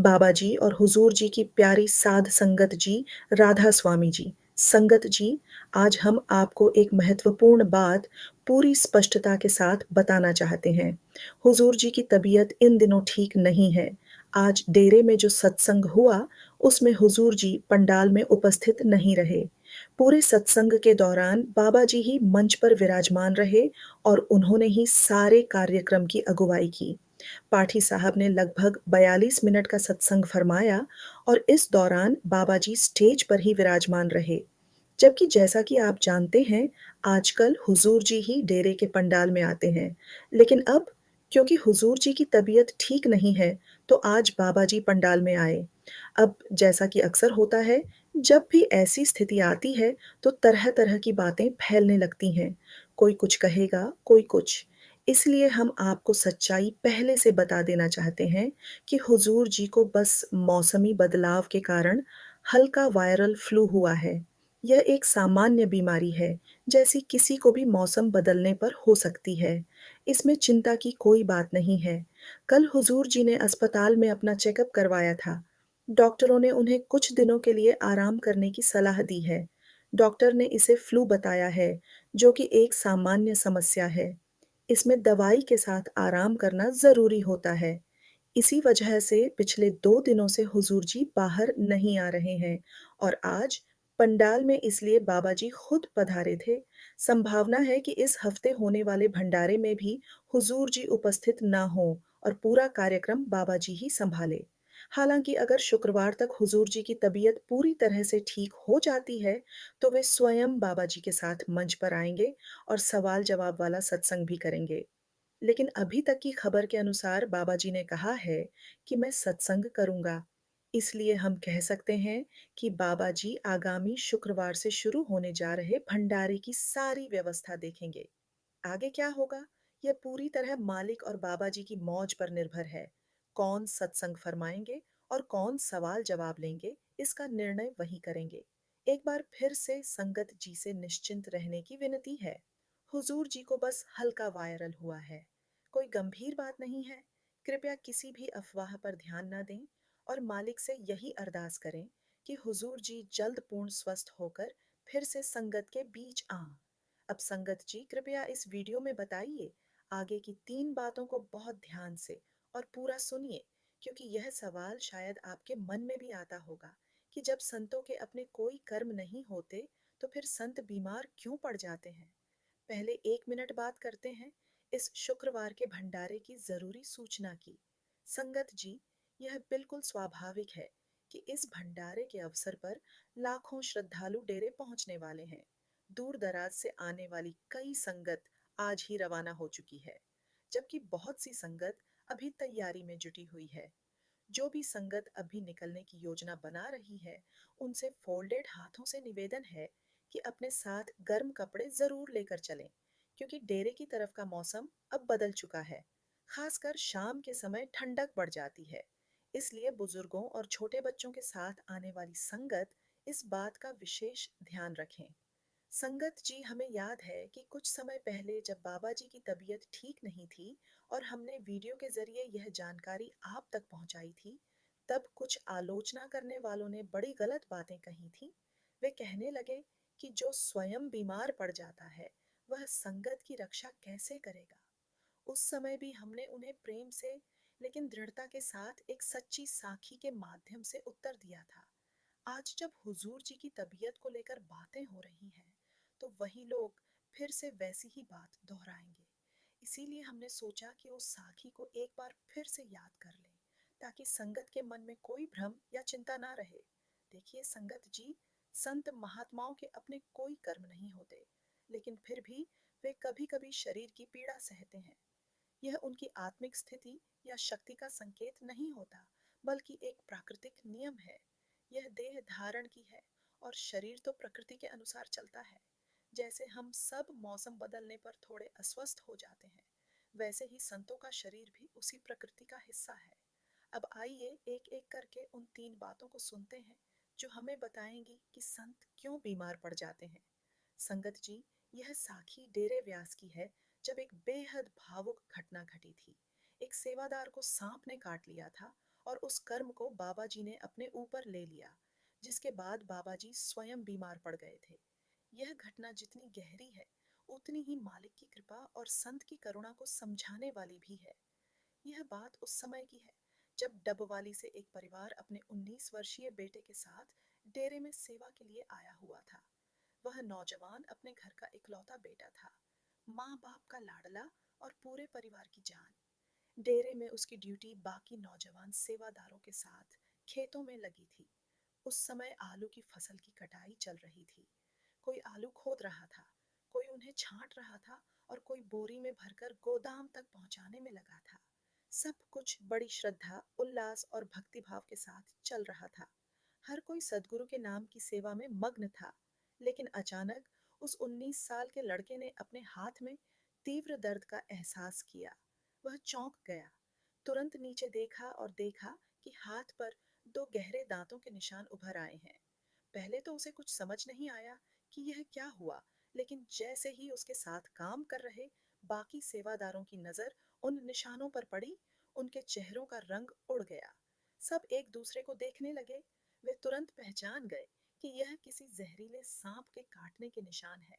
बाबा जी और हुजूर जी की प्यारी साध संगत जी, राधा स्वामी जी। संगत जी, आज हम आपको एक महत्वपूर्ण बात पूरी स्पष्टता के साथ बताना चाहते हैं। हुजूर जी की तबीयत इन दिनों ठीक नहीं है। आज डेरे में जो सत्संग हुआ, उसमें हुजूर जी पंडाल में उपस्थित नहीं रहे। पूरे सत्संग के दौरान बाबा जी ही मंच पर विराजमान रहे और उन्होंने ही सारे कार्यक्रम की अगुवाई की। पाठी साहब ने लगभग 42 मिनट का सत्संग फरमाया और इस दौरान बाबा जी स्टेज पर ही विराजमान रहे। जबकि जैसा कि आप जानते हैं, आजकल हुजूर जी ही डेरे के पंडाल में आते हैं। लेकिन अब क्योंकि हुजूर जी की तबीयत ठीक नहीं है, तो आज बाबा जी पंडाल में आए। अब जैसा कि अक्सर होता है, जब भी ऐसी स्थिति आती है, तो तरह-तरह की बातें फैलने लगती हैं। कोई कुछ कहेगा, कोई कुछ। इसलिए हम आपको सच्चाई पहले से बता देना चाहते हैं कि हुजूर जी को बस मौसमी बदलाव के कारण हल्का वायरल फ्लू हुआ है। यह एक सामान्य बीमारी है, जैसी किसी को भी मौसम बदलने पर हो सकती है। इसमें चिंता की कोई बात नहीं है। कल हुजूर जी ने अस्पताल में अपना चेकअप करवाया था। डॉक्टरों ने उन्हें कुछ दिनों के लिए आराम करने की सलाह दी है। डॉक्टर ने इसे फ्लू बताया है, जो कि एक सामान्य समस्या है। इसमें दवाई के साथ आराम करना ज़रूरी होता है। इसी वजह से पिछले 2 दिनों से हुजूर जी बाहर नहीं आ रहे हैं और आज पंडाल में इसलिए बाबा जी खुद पधारे थे। संभावना है कि इस हफ्ते होने वाले भंडारे में भी हुजूर जी उपस्थित ना हों और पूरा कार्यक्रम बाबा जी ही संभाले। हालांकि अगर शुक्रवार तक हुजूर जी की तबीयत पूरी तरह से ठीक हो जाती है, तो वे स्वयं बाबा जी के साथ मंच पर आएंगे और सवाल जवाब वाला सत्संग भी करेंगे। लेकिन अभी तक की खबर के अनुसार बाबा जी ने कहा है कि मैं सत्संग करूंगा। इसलिए हम कह सकते हैं कि बाबा जी आगामी शुक्रवार से शुरू होने जा रहे भंडारे की सारी व्यवस्था देखेंगे। आगे क्या होगा, यह पूरी तरह मालिक और बाबा जी की मौज पर निर्भर है। कौन सत्संग फरमाएंगे और कौन सवाल जवाब लेंगे, इसका निर्णय वही करेंगे। एक बार फिर से संगत जी से निश्चिंत रहने की विनती है। हुजूर जी को बस हल्का वायरल हुआ है, कोई गंभीर बात नहीं है। कृपया किसी भी अफवाह पर ध्यान न दें और मालिक से यही अरदास करें कि हुजूर जी जल्द पूर्ण स्वस्थ होकर फिर से संगत के बीच आं। अब संगत जी, कृपया इस वीडियो में बताइए, आगे की 3 बातों को बहुत ध्यान से और पूरा सुनिए, क्योंकि यह सवाल शायद आपके मन में भी आता होगा कि जब संतों के अपने कोई कर्म नहीं होते, तो फिर संत बीमार क्यों पड़ जाते हैं। पहले 1 मिनट बात करते हैं इस शुक्रवार के भंडारे की जरूरी सूचना की। संगत जी, यह बिल्कुल स्वाभाविक है कि इस भंडारे के अवसर पर लाखों श्रद्धालु डेरे पहुंचने वाले हैं। दूर दराज से आने वाली कई संगत आज ही रवाना हो चुकी है, जबकि बहुत सी संगत अभी तैयारी में जुटी हुई है। जो भी संगत अभी निकलने की योजना बना रही है, उनसे फोल्डेड हाथों से निवेदन है कि अपने साथ गर्म कपड़े जरूर लेकर चलें, क्योंकि डेरे की तरफ का मौसम अब बदल चुका है। खासकर शाम के समय ठंडक बढ़ जाती है। इसलिए बुजुर्गों और छोटे बच्चों के साथ आने वाली संगत इस बात का विशेष ध्यान रखें। संगत जी, हमें याद है कि कुछ समय पहले जब बाबा जी की तबीयत ठीक नहीं थी और हमने वीडियो के जरिए यह जानकारी आप तक पहुंचाई थी, तब कुछ आलोचना करने वालों ने बड़ी गलत बातें कही थी। वे कहने लगे कि जो स्वयं बीमार पड़ जाता है, वह संगत की रक्षा कैसे करेगा। उस समय भी हमने उन्हें प्रेम से लेकिन दृढ़ता के साथ एक सच्ची साखी के माध्यम से उत्तर दिया था। आज जब हुजूर जी की तबीयत को लेकर बातें हो रही हैं, तो वही लोग फिर से वैसी ही बात दोहराएंगे। इसीलिए हमने सोचा कि उस साखी को एक बार फिर से याद कर लें, ताकि संगत के मन में कोई भ्रम या चिंता ना रहे। देखिए संगत जी, संत महात्माओं के अपने कोई कर्म नहीं होते, लेकिन फिर भी वे कभी कभी शरीर की पीड़ा सहते हैं। यह उनकी आत्मिक स्थिति या शक्ति का संकेत नहीं होता, बल्कि एक प्राकृतिक नियम है। यह देह धारण की है और शरीर तो प्रकृति के अनुसार चलता है। जैसे हम सब मौसम बदलने पर थोड़े अस्वस्थ हो जाते हैं, वैसे ही संतों का शरीर भी उसी प्रकृति का हिस्सा है। अब आइए एक एक करके उन 3 बातों को सुनते हैं, जो हमें बताएंगी कि संत क्यों बीमार पड़ जाते हैं। संगत जी, यह साखी डेरे व्यास की है, जब एक बेहद भावुक घटना घटी थी। एक सेवादार को सांप ने काट लिया था और उस कर्म को बाबा जी ने अपने ऊपर ले लिया, जिसके बाद बाबा जी स्वयं बीमार पड़ गए थे। यह घटना जितनी गहरी है, उतनी ही मालिक की कृपा और संत की करुणा को समझाने वाली भी है। यह बात उस समय की है जब डबवाली से एक परिवार अपने 19 वर्षीय बेटे के साथ डेरे में सेवा के लिए आया हुआ था। वह नौजवान अपने घर का इकलौता बेटा था, माँ बाप का लाडला और पूरे परिवार की जान। डेरे में उसकी ड्यूटी बाकी नौजवान सेवादारों के साथ खेतों में लगी थी। उस समय आलू की फसल की कटाई चल रही थी। कोई आलू खोद रहा था, कोई उन्हें छांट रहा था और कोई बोरी में भरकर गोदाम तक पहुंचाने में लगा था। सब कुछ बड़ी श्रद्धा, उल्लास और भक्तिभाव के साथ चल रहा था। हर कोई सदगुरु के नाम की सेवा में मग्न था। लेकिन अचानक उस 19 साल के लड़के ने अपने हाथ में तीव्र दर्द का एहसास किया। वह चौंक गया, तुरंत नीचे देखा और देखा कि हाथ पर दो गहरे दांतों के निशान उभर आए हैं। पहले तो उसे कुछ समझ नहीं आया कि यह क्या हुआ, लेकिन जैसे ही उसके साथ काम कर रहे बाकी सेवादारों की नजर उन निशानों पर पड़ी, उनके चेहरों का रंग उड़ गया। सब एक दूसरे को देखने लगे। वे तुरंत पहचान गए कि यह किसी जहरीले सांप के काटने के निशान है।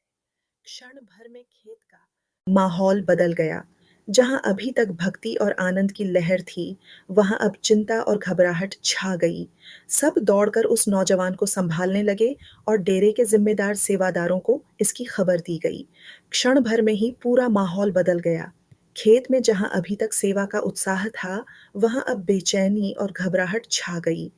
क्षण भर में खेत का माहौल बदल गया। जहां अभी तक भक्ति और आनंद की लहर थी, वहां अब चिंता और घबराहट छा गई। सब दौड़कर उस नौजवान को संभालने लगे और डेरे के जिम्मेदार सेवादारों को इसकी खबर दी गई। क्षण भर में ही पूरा माहौल बदल गया। खेत में जहां अभी तक सेवा का उत्साह था, वहां अब बेचैनी और घबराहट छा गई।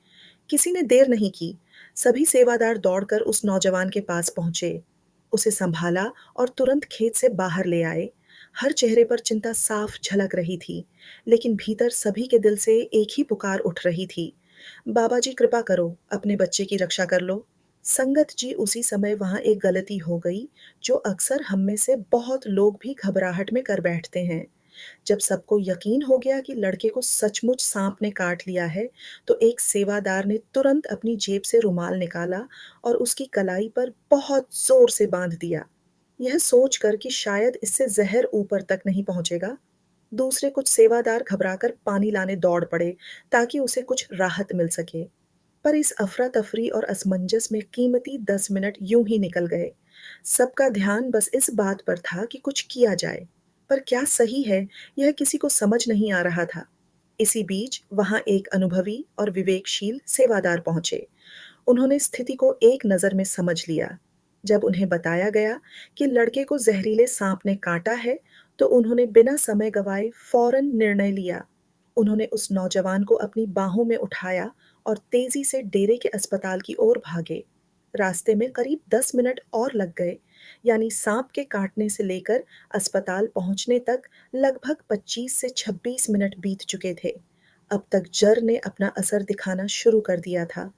किसी ने देर नहीं की। सभी सेवादार दौड़कर उस नौजवान के पास पहुंचे, उसे संभाला और तुरंत खेत से बाहर ले आए। हर चेहरे पर चिंता साफ झलक रही थी, लेकिन भीतर सभी के दिल से एक ही पुकार उठ रही थी, बाबा जी कृपा करो, अपने बच्चे की रक्षा कर लो। संगत जी, उसी समय वहां एक गलती हो गई जो अक्सर हम में से बहुत लोग भी घबराहट में कर बैठते हैं। जब सबको यकीन हो गया कि लड़के को सचमुच सांप ने काट लिया है, तो एक सेवादार ने तुरंत अपनी जेब से रुमाल निकाला और उसकी कलाई पर बहुत जोर से बांध दिया, यह सोचकर कि शायद इससे जहर ऊपर तक नहीं पहुंचेगा। दूसरे कुछ सेवादार घबराकर पानी लाने दौड़ पड़े ताकि उसे कुछ राहत मिल सके। पर इस अफरा-तफरी और असमंजस में कीमती 10 मिनट यूं ही निकल गए। सबका ध्यान बस इस बात पर था कि कुछ किया जाए, पर क्या सही है, यह किसी को समझ नहीं आ रहा था। इसी बीच वहां एक अनुभवी और विवेकशील सेवादार पहुंचे। उन्होंने स्थिति को एक नज़र में समझ लिया। जब उन्हें बताया गया कि लड़के को जहरीले सांप ने काटा है, तो उन्होंने बिना समय गंवाए फौरन निर्णय लिया। उन्होंने उस नौजवान को अपनी बाहों में उठाया और तेजी से डेरे के अस्पताल की ओर भागे। रास्ते में करीब 10 मिनट और लग गए, यानी सांप के काटने से लेकर अस्पताल पहुंचने तक लगभग 25 से 26 मिनट बीत चुके थे। अब तक जर ने अपना असर दिखाना शुरू कर दिया था।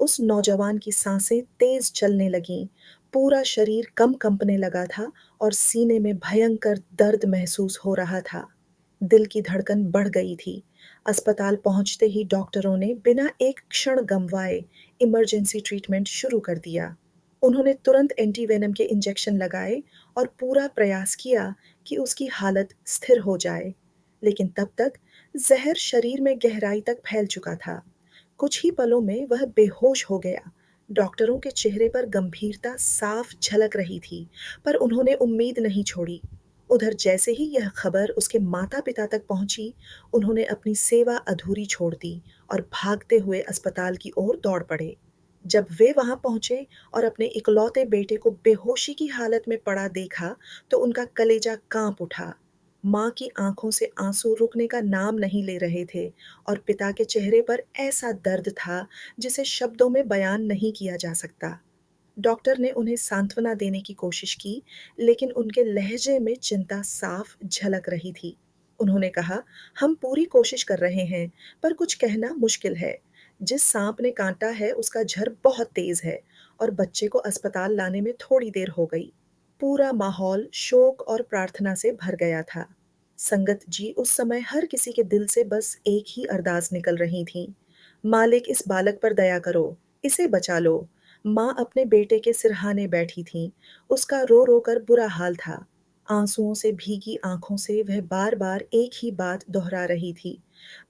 उस नौजवान की सांसें तेज चलने लगीं, पूरा शरीर कम कंपने लगा था और सीने में भयंकर दर्द महसूस हो रहा था। दिल की धड़कन बढ़ गई थी। अस्पताल पहुंचते ही डॉक्टरों ने बिना एक क्षण गंवाए इमरजेंसी ट्रीटमेंट शुरू कर दिया। उन्होंने तुरंत एंटीवेनम के इंजेक्शन लगाए और पूरा प्रयास किया कि उसकी हालत स्थिर हो जाए। लेकिन तब तक जहर शरीर में गहराई तक फैल चुका था। कुछ ही पलों में वह बेहोश हो गया। डॉक्टरों के चेहरे पर गंभीरता साफ झलक रही थी, पर उन्होंने उम्मीद नहीं छोड़ी। उधर जैसे ही यह खबर उसके माता-पिता तक पहुंची, उन्होंने अपनी सेवा अधूरी छोड़ दी और भागते हुए अस्पताल की ओर दौड़ पड़े। जब वे वहां पहुंचे और अपने इकलौते बेटे को बेहोशी की हालत में पड़ा देखा, तो उनका कलेजा कांप उठा। माँ की आंखों से आंसू रुकने का नाम नहीं ले रहे थे और पिता के चेहरे पर ऐसा दर्द था जिसे शब्दों में बयान नहीं किया जा सकता। डॉक्टर ने उन्हें सांत्वना देने की कोशिश की, लेकिन उनके लहजे में चिंता साफ झलक रही थी। उन्होंने कहा, हम पूरी कोशिश कर रहे हैं, पर कुछ कहना मुश्किल है। जिस सांप ने काटा है उसका झर बहुत तेज है और बच्चे को अस्पताल लाने में थोड़ी देर हो गई। पूरा माहौल शोक और प्रार्थना से भर गया था। संगत जी, उस समय हर किसी के दिल से बस एक ही अरदास निकल रही थी, मालिक इस बालक पर दया करो, इसे बचा लो। माँ अपने बेटे के सिरहाने बैठी थीं, उसका रो-रो कर बुरा हाल था। आँसुओं से भीगी आँखों से वह बार-बार एक ही बात दोहरा रही थी,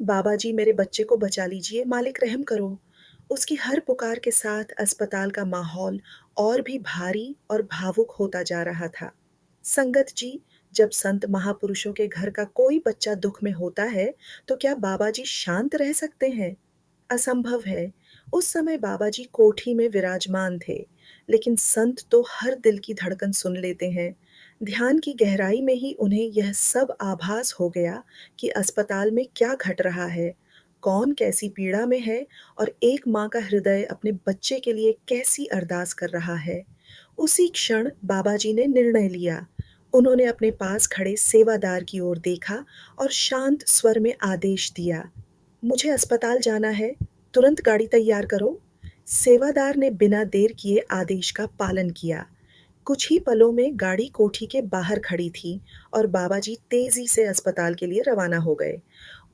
बाबा जी मेरे बच्चे को बचा लीजिए, मालिक रहम करो। उसकी हर पुकार के साथ अस्पताल का माहौल और भी भारी और भावुक होता जा रहा था। संगत जी, जब संत महापुरुषों के घर का कोई बच्चा दुख में होता है, तो क्या बाबा जी शांत रह सकते हैं? असंभव है। उस समय बाबा जी कोठी में विराजमान थे, लेकिन संत तो हर दिल की धड़कन सुन लेते हैं। ध्यान की गहराई में ही उन्हें यह सब आभास हो गया कि अस्पताल में क्या घट रहा है, कौन कैसी पीड़ा में है और एक माँ का हृदय अपने बच्चे के लिए कैसी अरदास कर रहा है। उसी क्षण बाबा जी ने निर्णय लिया। उन्होंने अपने पास खड़े सेवादार की ओर देखा और शांत स्वर में आदेश दिया, मुझे अस्पताल जाना है, तुरंत गाड़ी तैयार करो। सेवादार ने बिना देर किए आदेश का पालन किया। कुछ ही पलों में गाड़ी कोठी के बाहर खड़ी थी और बाबा जी तेजी से अस्पताल के लिए रवाना हो गए।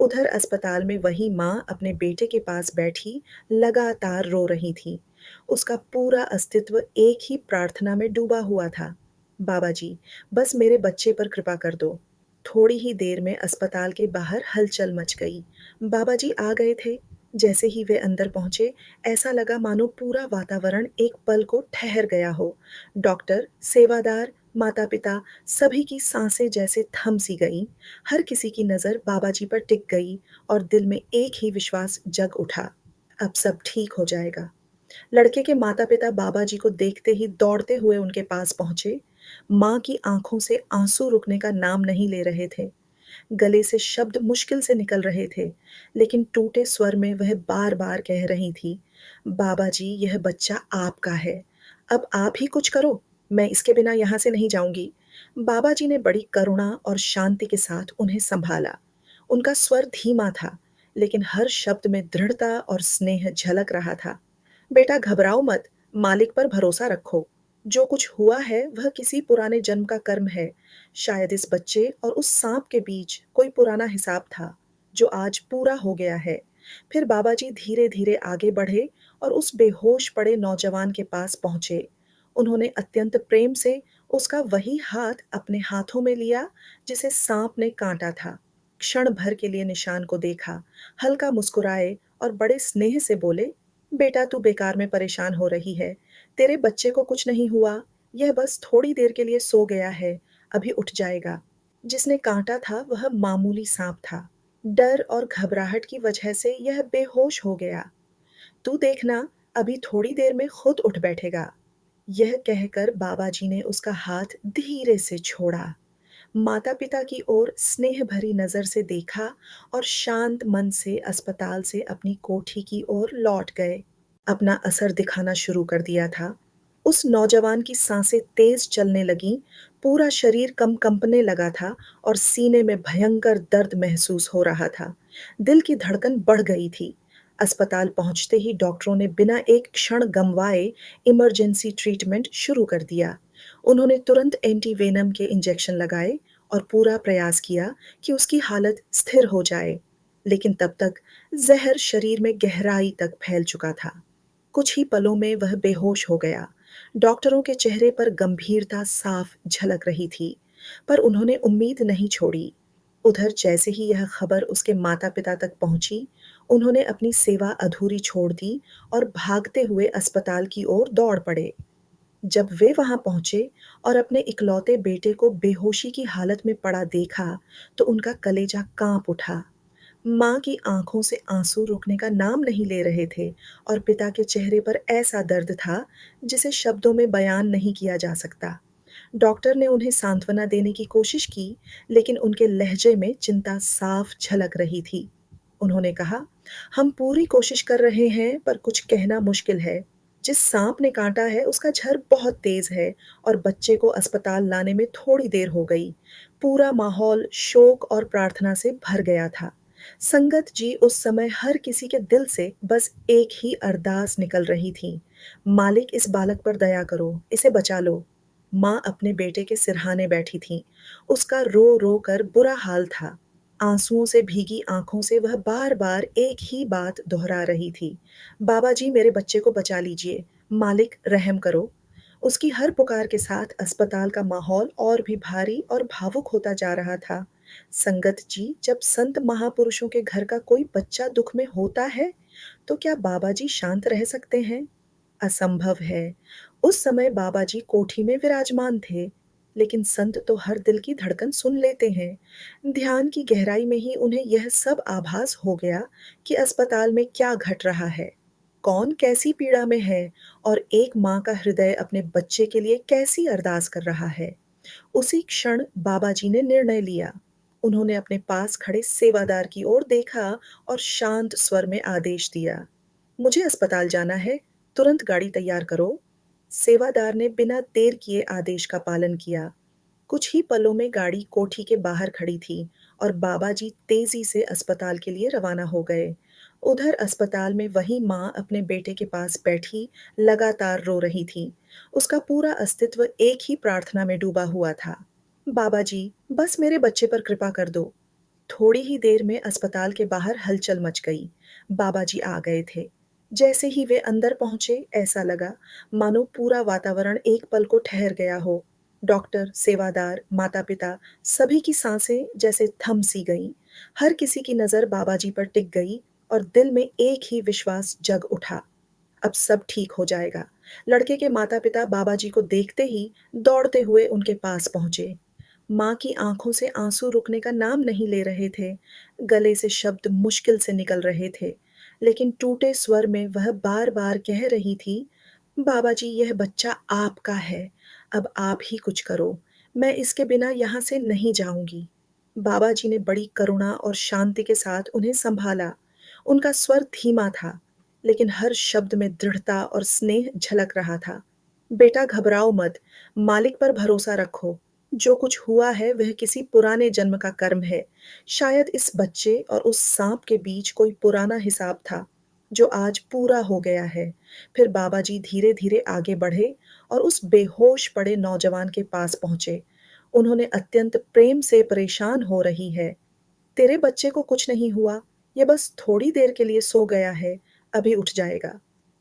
उधर अस्पताल में वही माँ अपने बेटे के पास बैठी लगातार रो रही थी। उसका पूरा अस्तित्व एक ही प्रार्थना में डूबा हुआ था, बाबा जी, बस मेरे बच्चे पर कृपा कर दो। थोड़ी ही देर में अस्पताल के बाहर हलचल मच गई। बाबा जी आ गए थे। जैसे ही वे अंदर पहुंचे, ऐसा लगा मानो पूरा वातावरण एक पल को ठहर गया हो। डॉक्टर, सेवादार, माता-पिता, सभी की सांसें जैसे थम सी गईं। हर किसी की नज़र बाबा जी पर टिक गई और दिल में एक ही विश्वास जग उठा, अब सब ठीक हो जाएगा। लड़के के माता-पिता बाबा जी को देखते ही दौड़ते हुए उनके पास पहुँचे। माँ की आँखों से आँसू रुकने का नाम नहीं ले रहे थे। गले से शब्द मुश्किल से निकल रहे थे, लेकिन टूटे स्वर में वह बार-बार कह रही थी, "बाबा जी, यह बच्चा आपका है। अब आप ही कुछ करो, मैं इसके बिना यहाँ से नहीं जाऊँगी।" बाबा जी ने बड़ी करुणा और शांति के साथ उन्हें सँभाला। उनका स्वर धीमा था, लेकिन हर शब्द में दृढ़ता और स्नेह झलक रहा था। "बेटा घबराओ मत, मालिक पर भरोसा रखो। जो कुछ हुआ है, वह किसी पुराने जन्म का कर्म है। शायद इस बच्चे और उस सांप के बीच कोई पुराना हिसाब था, जो आज पूरा हो गया है।" फिर बाबा जी धीरे-धीरे आगे बढ़े और उस बेहोश पड़े नौजवान के पास पहुँचे। उन्होंने अत्यंत प्रेम से उसका वही हाथ अपने हाथों में लिया, जिसे सांप ने काटा था। क्षण भर के लिए निशान को देखा, हल्का मुस्कुराए और बड़े स्नेह से बोले, "बेटा, तू बेकार में परेशान हो रही है। तेरे बच्चे को कुछ नहीं हुआ, यह बस थोड़ी देर के लिए सो गया है, अभी उठ जाएगा।" जिसने काटा था वह मामूली सांप था। डर और घबराहट की वजह से यह बेहोश हो गया। "तू देखना, अभी थोड़ी देर में खुद उठ बैठेगा।" यह कहकर बाबा जी ने उसका हाथ धीरे से छोड़ा। माता-पिता की ओर स्नेह भरी नज़र से देखा और शांत मन से अस्पताल से अपनी कोठी की ओर लौट गए। अपना असर दिखाना शुरू कर दिया था। उस नौजवान की सांसें तेज चलने लगीं, पूरा शरीर कंपने लगा था और सीने में भयंकर दर्द महसूस हो रहा था। दिल की धड़कन बढ़ गई थी। अस्पताल पहुंचते ही डॉक्टरों ने बिना एक क्षण गंवाए इमरजेंसी ट्रीटमेंट शुरू कर दिया। उन्होंने तुरंत एंटीवेनम के इंजेक्शन लगाए और पूरा प्रयास किया कि उसकी हालत स्थिर हो जाए। लेकिन तब तक ज़हर शरीर में गहराई तक फैल चुका था। कुछ ही पलों में वह बेहोश हो गया। डॉक्टरों के चेहरे पर गंभीरता साफ झलक रही थी, पर उन्होंने उम्मीद नहीं छोड़ी। उधर जैसे ही यह खबर उसके माता-पिता तक पहुंची, उन्होंने अपनी सेवा अधूरी छोड़ दी और भागते हुए अस्पताल की ओर दौड़ पड़े। जब वे वहां पहुंचे और अपने इकलौते बेटे को बेहोशी की हालत में पड़ा देखा, तो उनका कलेजा कांप उठा। माँ की आँखों से आँसू रुकने का नाम नहीं ले रहे थे और पिता के चेहरे पर ऐसा दर्द था, जिसे शब्दों में बयान नहीं किया जा सकता। डॉक्टर ने उन्हें सांत्वना देने की कोशिश की, लेकिन उनके लहजे में चिंता साफ झलक रही थी। उन्होंने कहा, "हम पूरी कोशिश कर रहे हैं, पर कुछ कहना मुश्किल है। जिस सांप ने काटा है, उसका झर बहुत तेज है और बच्चे को अस्पताल लाने में थोड़ी देर हो गई।" पूरा माहौल शोक और प्रार्थना से भर गया था। संगत जी, उस समय हर किसी के दिल से बस एक ही अरदास निकल रही थी, "मालिक, इस बालक पर दया करो, इसे बचा लो।" माँ अपने बेटे के सिरहाने बैठी थीं। उसका रो-रो कर बुरा हाल था। आँसुओं से भीगी आँखों से वह बार-बार एक ही बात दोहरा रही थी, "बाबा जी, मेरे बच्चे को बचा लीजिए, मालिक रहम करो।" उसकी हर पुकार के साथ अस्पताल का माहौल और भी भारी और भावुक होता जा रहा था। संगत जी, जब संत महापुरुषों के घर का कोई बच्चा दुख में होता है, तो क्या बाबा जी शांत रह सकते हैं? असंभव है। उस समय बाबा जी कोठी में विराजमान थे, लेकिन संत तो हर दिल की धड़कन सुन लेते हैं। ध्यान की गहराई में ही उन्हें यह सब आभास हो गया कि अस्पताल में क्या घट रहा है, कौन कैसी पीड़ा में है और एक माँ का हृदय अपने बच्चे के लिए कैसी अरदास कर रहा है। उसी क्षण बाबा जी ने निर्णय लिया। उन्होंने अपने पास खड़े सेवादार की ओर देखा और शांत स्वर में आदेश दिया, मुझे अस्पताल जाना है, तुरंत गाड़ी तैयार करो। सेवादार ने बिना देर किए आदेश का पालन किया। कुछ ही पलों में गाड़ी कोठी के बाहर खड़ी थी और बाबा जी तेजी से अस्पताल के लिए रवाना हो गए। उधर अस्पताल में वही माँ अपने बेटे के पास बैठी लगातार रो रही थी। उसका पूरा अस्तित्व एक ही प्रार्थना में डूबा हुआ था, बाबा जी, बस मेरे बच्चे पर कृपा कर दो। थोड़ी ही देर में अस्पताल के बाहर हलचल मच गई। बाबा जी आ गए थे। जैसे ही वे अंदर पहुंचे, ऐसा लगा मानो पूरा वातावरण एक पल को ठहर गया हो। डॉक्टर, सेवादार, माता-पिता, सभी की सांसें जैसे थम सी गईं। हर किसी की नज़र बाबा जी पर टिक गई और दिल में एक ही विश्वास जग उठा, अब सब ठीक हो जाएगा। लड़के के माता-पिता बाबा जी को देखते ही दौड़ते हुए उनके पास पहुंचे। माँ की आँखों से आँसू रुकने का नाम नहीं ले रहे थे। गले से शब्द मुश्किल से निकल रहे थे, लेकिन टूटे स्वर में वह बार-बार कह रही थी, "बाबा जी, यह बच्चा आपका है, अब आप ही कुछ करो। मैं इसके बिना यहाँ से नहीं जाऊँगी।" बाबा जी ने बड़ी करुणा और शांति के साथ उन्हें सँभाला। उनका स्वर धीमा था, लेकिन हर शब्द में दृढ़ता और स्नेह झलक रहा था। "बेटा, घबराओ मत, मालिक पर भरोसा रखो। जो कुछ हुआ है वह किसी पुराने जन्म का कर्म है। शायद इस बच्चे और उस सांप के बीच कोई पुराना हिसाब था, जो आज पूरा हो गया है।" फिर बाबा जी धीरे-धीरे आगे बढ़े और उस बेहोश पड़े नौजवान के पास पहुँचे। उन्होंने अत्यंत प्रेम से, परेशान हो रही है, तेरे बच्चे को कुछ नहीं हुआ, ये बस थोड़ी देर के लिए सो गया है, अभी उठ जाएगा।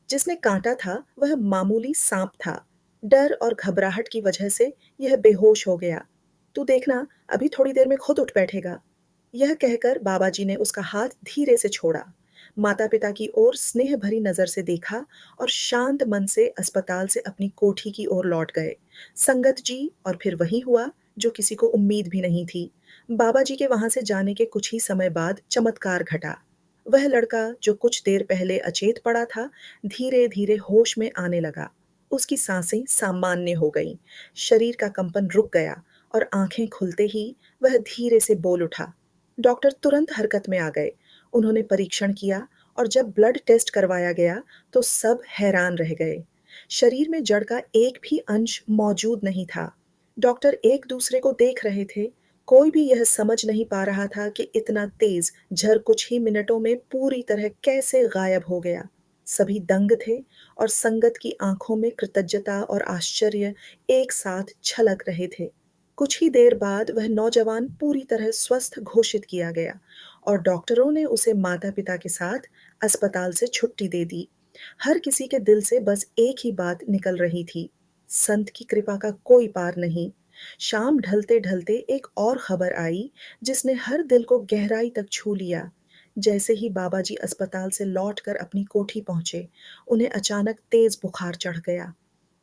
जिसने काटा था वह मामूली सांप था। डर और घबराहट की वजह से यह बेहोश हो गया। तू देखना, अभी थोड़ी देर में खुद उठ बैठेगा। यह कहकर बाबा जी ने उसका हाथ धीरे से छोड़ा। माता-पिता की ओर स्नेह भरी नज़र से देखा और शांत मन से अस्पताल से अपनी कोठी की ओर लौट गए। संगत जी, और फिर वही हुआ जो किसी को उम्मीद भी नहीं थी। बाबा जी के वहाँ से जाने के कुछ ही समय बाद चमत्कार घटा। वह लड़का जो कुछ देर पहले अचेत पड़ा था, धीरे-धीरे होश में आने लगा। उसकी सांसें सामान्य हो गईं, शरीर का कंपन रुक गया और आँखें खुलते ही वह धीरे से बोल उठा। डॉक्टर तुरंत हरकत में आ गए। उन्होंने परीक्षण किया और जब ब्लड टेस्ट करवाया गया, तो सब हैरान रह गए। शरीर में जड़ का एक भी अंश मौजूद नहीं था। डॉक्टर एक दूसरे को देख रहे थे। कोई भी यह समझ नहीं पा रहा था कि इतना तेज झर कुछ ही मिनटों में पूरी तरह कैसे गायब हो गया। सभी दंग थे और संगत की आंखों में कृतज्ञता और आश्चर्य एक साथ छलक रहे थे। कुछ ही देर बाद वह नौजवान पूरी तरह स्वस्थ घोषित किया गया और डॉक्टरों ने उसे माता-पिता के साथ अस्पताल से छुट्टी दे दी। हर किसी के दिल से बस एक ही बात निकल रही थी, संत की कृपा का कोई पार नहीं। शाम ढलते-ढलते एक और खबर आई, जिसने हर दिल को गहराई तक छू लिया। जैसे ही बाबा जी अस्पताल से लौटकर अपनी कोठी पहुँचे, उन्हें अचानक तेज बुखार चढ़ गया।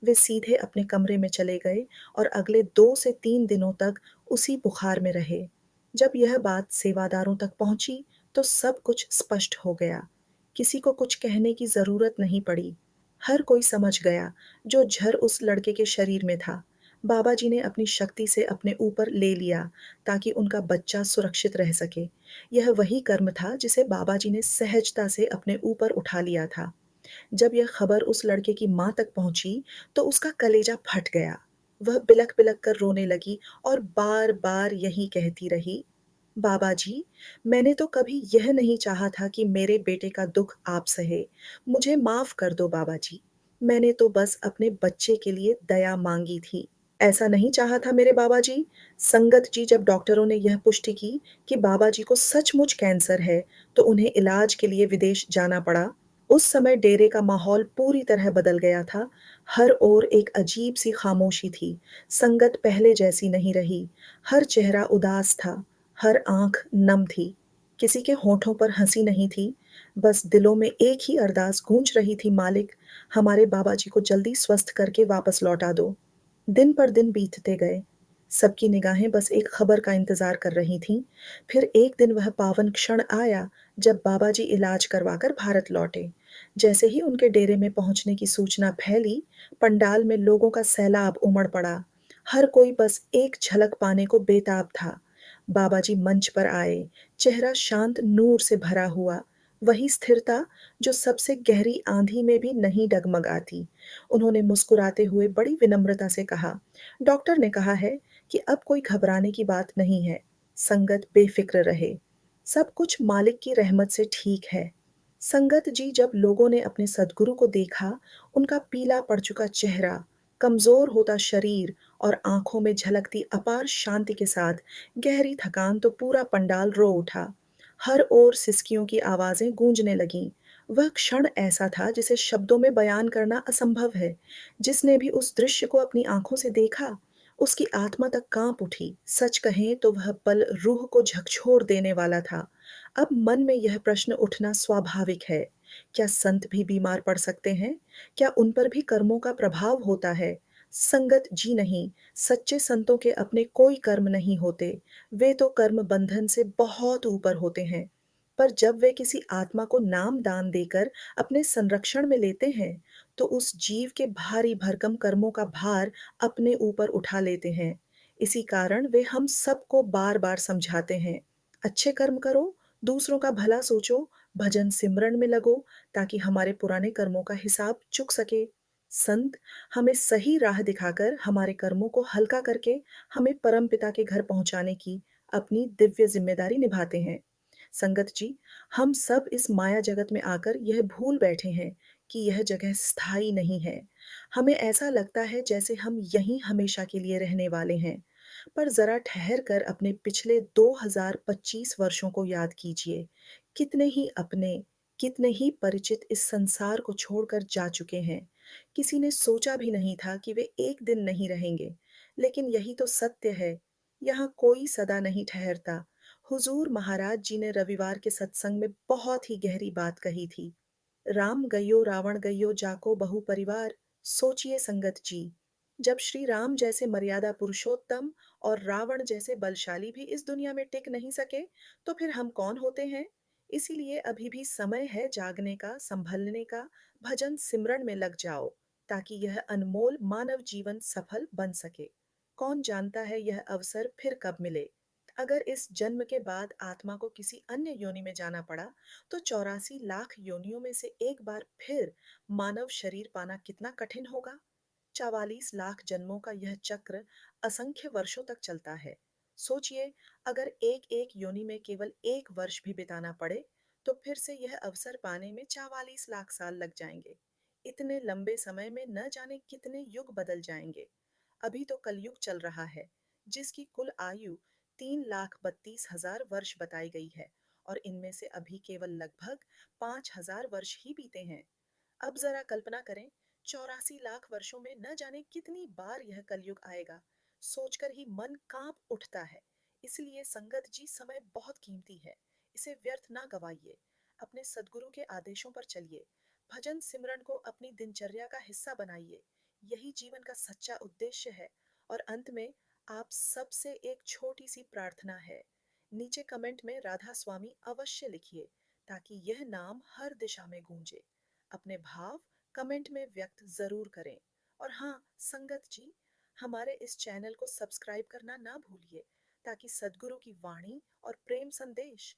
वे सीधे अपने कमरे में चले गए और अगले 2 से 3 दिनों तक उसी बुखार में रहे। जब यह बात सेवादारों तक पहुँची, तो सब कुछ स्पष्ट हो गया। किसी को कुछ कहने की ज़रूरत नहीं पड़ी। हर कोई समझ गया, जो ज़र उस लड़के के शरीर में था, बाबा जी ने अपनी शक्ति से अपने ऊपर ले लिया, ताकि उनका बच्चा सुरक्षित रह सके। यह वही कर्म था, जिसे बाबा जी ने सहजता से अपने ऊपर उठा लिया था। जब यह खबर उस लड़के की माँ तक पहुँची, तो उसका कलेजा फट गया। वह बिलख-बिलख कर रोने लगी और बार-बार यही कहती रही, "बाबा जी, मैंने तो कभी यह नहीं चाहा था कि मेरे बेटे का दुःख आप सहे। मुझे माफ़ कर दो बाबा जी। मैंने तो बस अपने बच्चे के लिए दया माँगी थी। ऐसा नहीं चाहा था मेरे बाबा जी।" संगत जी, जब डॉक्टरों ने यह पुष्टि की कि बाबा जी को सचमुच कैंसर है, तो उन्हें इलाज के लिए विदेश जाना पड़ा। उस समय डेरे का माहौल पूरी तरह बदल गया था। हर ओर एक अजीब-सी खामोशी थी। संगत पहले जैसी नहीं रही। हर चेहरा उदास था। हर आँख नम थी, किसी के होठों पर हँसी नहीं थी, बस दिलों में एक ही अरदास गूँज रही थी, मालिक, हमारे बाबा जी को जल्दी स्वस्थ करके वापस लौटा दो। दिन पर दिन बीतते गए, सबकी निगाहें बस एक खबर का इंतज़ार कर रही थीं। फिर एक दिन वह पावन क्षण आया, जब बाबा जी इलाज करवाकर भारत लौटे। जैसे ही उनके डेरे में पहुँचने की सूचना फैली, पंडाल में लोगों का सैलाब उमड़ पड़ा। हर कोई बस एक झलक पाने को बेताब था। बाबा जी मंच पर आए, चेहरा शांत नूर से भरा हुआ, वही स्थिरता जो सबसे गहरी आंधी में भी नहीं डगमगाती। उन्होंने मुस्कुराते हुए बड़ी विनम्रता से कहा, डॉक्टर ने कहा है कि अब कोई घबराने की बात नहीं है, संगत बेफिक्र रहे, सब कुछ मालिक की रहमत से ठीक है। संगत जी, जब लोगों ने अपने सद्गुरु को देखा, उनका पीला पड़ चुका चेहरा, कमजोर होता शरीर और आंखों में झलकती अपार शांति के साथ गहरी थकान, तो पूरा पंडाल रो उठा। हर ओर सिसकियों की आवाजें गूंजने लगीं। वह क्षण ऐसा था जिसे शब्दों में बयान करना असंभव है। जिसने भी उस दृश्य को अपनी आंखों से देखा, उसकी आत्मा तक कांप उठी। सच कहें तो वह पल रूह को झकझोर देने वाला था। अब मन में यह प्रश्न उठना स्वाभाविक है, क्या संत भी बीमार पड़ सकते हैं? क्या उन पर भी कर्मों का प्रभाव होता है? संगत जी नहीं, सच्चे संतों के अपने कोई कर्म नहीं होते, वे तो कर्म बंधन से बहुत ऊपर होते हैं। पर जब वे किसी आत्मा को नाम दान देकर अपने संरक्षण में लेते हैं, तो उस जीव के भारी भरकम कर्मों का भार अपने ऊपर उठा लेते हैं। इसी कारण वे हम सबको बार-बार समझाते हैं, अच्छे कर्म करो, दूसरों का भला सोचो, भजन सिमरन में लगो, ताकि हमारे पुराने कर्मों का हिसाब चुक सके। संत हमें सही राह दिखाकर हमारे कर्मों को हल्का करके हमें परमपिता के घर पहुंचाने की अपनी दिव्य जिम्मेदारी निभाते हैं। संगत जी, हम सब इस माया जगत में आकर यह भूल बैठे हैं कि यह जगह स्थायी नहीं है। हमें ऐसा लगता है जैसे हम यहीं हमेशा के लिए रहने वाले हैं। पर ज़रा ठहर कर अपने पिछले 2025 वर्षों को याद कीजिए। कितने ही अपने, कितने ही परिचित इस संसार को छोड़कर जा चुके हैं। किसी ने सोचा भी नहीं था कि वे एक दिन नहीं रहेंगे। लेकिन यही तो सत्य है, यहाँ कोई सदा नहीं ठहरता। हुजूर महाराज जी ने रविवार के सत्संग में बहुत ही गहरी बात कही थी। राम गयो रावण गयो जाको बहु परिवार। सोचिए संगत जी, जब श्री राम जैसे मर्यादा पुरुषोत्तम और रावण जैसे बलशाली भी इस दुनिया में टिक नहीं सके, तो फिर हम कौन होते हैं? इसीलिए अभी भी समय है जागने का, संभलने का। भजन सिमरन में लग जाओ, ताकि यह अनमोल मानव जीवन सफल बन सके। कौन जानता है यह अवसर फिर कब मिले? अगर इस जन्म के बाद आत्मा को किसी अन्य योनि में जाना पड़ा, तो 84 लाख योनियों में से एक बार फिर मानव शरीर पाना कितना कठिन होगा। 44 लाख जन्मों का यह चक्र असंख्य वर्षों तक चलता है। सोचिए, अगर एक एक योनि में केवल एक वर्ष भी बिताना पड़े, तो फिर से यह अवसर पाने में 44 लाख साल लग जाएंगे। इतने लंबे समय में न जाने कितने युग बदल जाएंगे। अभी तो कलयुग चल रहा है, जिसकी कुल आयु 3,32,000 वर्ष बताई गई है, और इनमें से अभी केवल लगभग 5,000 वर्ष ही बीते हैं। अब जरा कल्पना करें, 84 लाख वर्षों में न जाने कितनी बार यह कलयुग आएगा। सोचकर ही मन कांप उठता है। इसलिए संगत जी, समय बहुत कीमती है, इसे व्यर्थ ना गवाइए। अपने सदगुरु के आदेशों पर चलिए, भजन सिमरन को अपनी दिनचर्या का हिस्सा बनाइए। यही जीवन का सच्चा उद्देश्य है। और अंत में आप सबसे एक छोटी सी प्रार्थना है, नीचे कमेंट में राधा स्वामी अवश्य लिखिए, ताकि यह नाम हर दिशा में गूंजे। अपने भाव कमेंट में व्यक्त जरूर करें। और हाँ संगत जी, हमारे इस चैनल को सब्सक्राइब करना ना भूलिए, ताकि सदगुरु की वाणी और प्रेम संदेश